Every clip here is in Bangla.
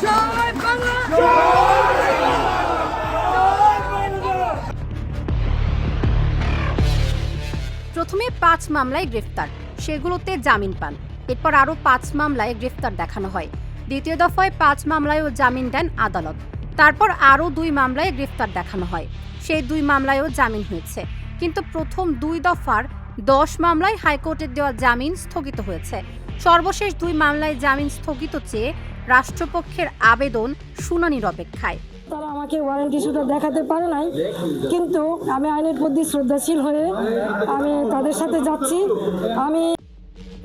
জয় বাংলা। প্রথমে 5 মামলায় গ্রেফতার, সেগুলোতে জামিন পান। এরপর আরও 5 মামলায় গ্রেফতার দেখানো হয়। দ্বিতীয় দফায় 5 মামলায়ও জামিন দেন আদালত। তারপর আরও 2 মামলায় গ্রেফতার দেখানো হয়, সেই 2 মামলায়ও জামিন হয়েছে। কিন্তু প্রথম 2 দফার 10 মামলায় হাইকোর্টের দেওয়া জামিন স্থগিত হয়েছে। সর্বশেষ 2 মামলায় জামিন স্থগিত চেয়ে রাষ্ট্রপক্ষের আবেদন শুনানির অপেক্ষায়। তারা আমাকে ওয়ারেন্ট ইস্যুটা দেখাতে পারে নাই, কিন্তু আমি আইনের প্রতি শ্রদ্ধাশীল হয়ে আমি তাদের সাথে যাচ্ছি।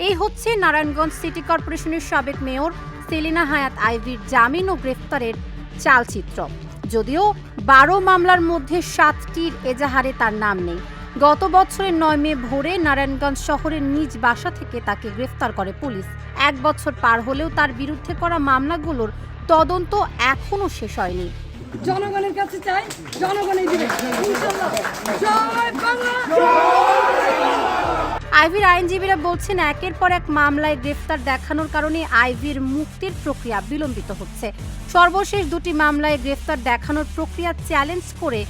এই হচ্ছে নারায়ণগঞ্জ সিটি কর্পোরেশনের সাবেক মেয়র সেলিনা হায়াৎ আইভীর জামিন ও গ্রেফতারের চালচিত্র। যদিও 12 মামলার মধ্যে 7টির এজাহারে তার নাম নেই। গত বছরের 9 মে ভোরে নারায়ণগঞ্জ শহরের নিজ বাসা থেকে তাকে গ্রেফতার করে পুলিশ। 1 বছর পার হলেও তার বিরুদ্ধে করা মামলাগুলোর তদন্ত এখনো শেষ হয়নি। জনগণের কাছে চাই, জনগণই দিবে ইনশাআল্লাহ। জয় বাংলা। আইভীর আইনজীবীরা বলছেন, একের পর এক মামলায় গ্রেফতার দেখানোর কারণে আইভীর মুক্তির প্রক্রিয়া বিলম্বিত হচ্ছে। সর্বশেষ 2টি মামলায় গ্রেফতার দেখানোর প্রক্রিয়া চ্যালেঞ্জ করে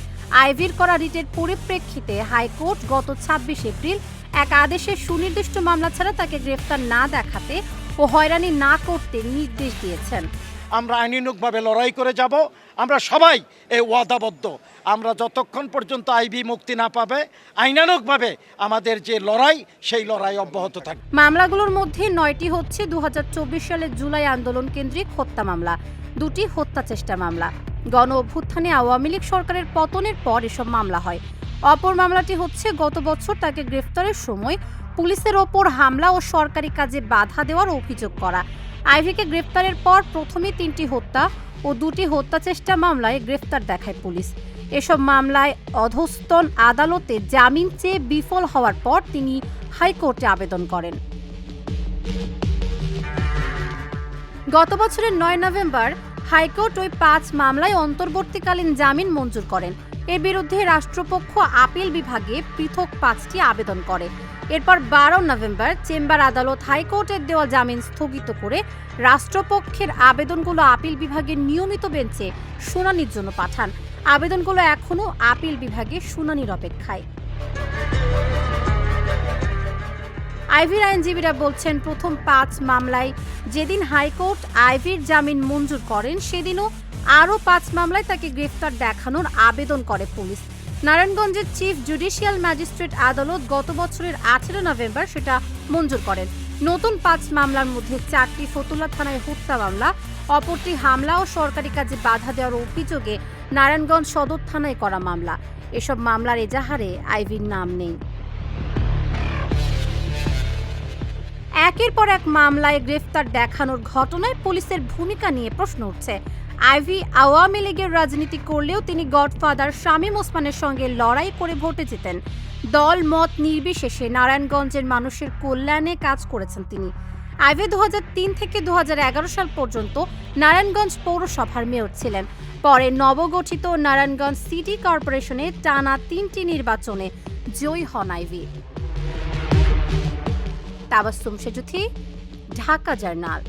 আইভীর করা রিটের পরিপ্রেক্ষিতে হাইকোর্ট গত 26 এপ্রিল এক আদেশে সুনির্দিষ্ট মামলা ছাড়া তাকে গ্রেফতার না দেখাতে ও হয়রানি না করতে নির্দেশ দিয়েছেন। আমরা আইনানুগভাবে লড়াই করে যাব। আমরা সবাই এই ওয়াদাবদ্ধ। আমরা যতক্ষণ পর্যন্ত আইভী মুক্তি না পাবে, আইনানুগভাবে আমাদের যে লড়াই, সেই লড়াই অব্যাহত থাকবে। মামলাগুলোর মধ্যে 9টি হচ্ছে 2024 সালের জুলাই আন্দোলন কেন্দ্রিক হত্যা মামলা, 2টি হত্যা চেষ্টা মামলা। গণ অভ্যুত্থানে আওয়ামী লীগ সরকারের পতনের পর এসব মামলা হয়। অপর মামলাটি হচ্ছে গত বছর তাকে গ্রেফতারের সময় পুলিশের ওপর হামলা ও সরকারি কাজে বাধা দেওয়ার অভিযোগ করা। আইভীকে গ্রেফতারের পর প্রথমে 3টি হত্যা ও 2টি হত্যা চেষ্টা মামলায় গ্রেফতার দেখায় পুলিশ। এসব মামলায় অধস্তন আদালতে জামিন চেয়ে বিফল হওয়ার পর তিনি হাইকোর্টে আবেদন করেন। গত বছরের 9 নভেম্বর হাইকোর্ট ওই 5 মামলায় অন্তর্বর্তীকালীন জামিন মঞ্জুর করেন। এর বিরুদ্ধে রাষ্ট্রপক্ষ আপিল বিভাগে পৃথক 5টি আবেদন করে। এরপর 12 নভেম্বর চেম্বার আদালত হাইকোর্টের দেওয়া জামিন স্থগিত করে রাষ্ট্রপক্ষের আবেদনগুলো আপিল বিভাগের নিয়মিত বেঞ্চে শুনানির জন্য পাঠান। আবেদনগুলো এখনও আপিল বিভাগে শুনানির অপেক্ষায়। আইভীর আইনজীবীরা বলছেন, প্রথম 5 মামলায় যেদিন হাইকোর্ট আইভীর জামিন মঞ্জুর করেন, সেদিনও আরও 5 মামলায় তাকে গ্রেফতার দেখানোর আবেদন করে পুলিশ। নারায়ণগঞ্জের চিফ জুডিশিয়াল ম্যাজিস্ট্রেট আদালত গত বছরের 18 নভেম্বর সেটা মঞ্জুর করেন। নতুন 5 মামলার মধ্যে 4টি ফতুল্লা থানায় হত্যা মামলা, অপরটি হামলা ও সরকারি কাজে বাধা দেওয়ার অভিযোগে নারায়ণগঞ্জ সদর থানায় করা মামলা। এসব মামলার এজাহারে আইভীর নাম নেই। একের পর এক মামলায় গ্রেফতার দেখানোর ঘটনায় পুলিশের ভূমিকা নিয়ে প্রশ্ন উঠছে। আইভী আওয়ামী লীগের রাজনীতি করলেও তিনি গডফাদার শামীম ওসমানের সঙ্গে লড়াই করে ভোটে জিতেন। দল মত নির্বিশেষে নারায়ণগঞ্জের মানুষের কল্যাণে কাজ করেছেন তিনি। আইভী 2003 থেকে 2011 সাল পর্যন্ত নারায়ণগঞ্জ পৌরসভার মেয়র ছিলেন। পরে নবগঠিত নারায়ণগঞ্জ সিটি কর্পোরেশনে টানা 3টি নির্বাচনে জয়ী হন আইভী। তাবাসসুম সেজুথি, ঢাকা জার্নাল।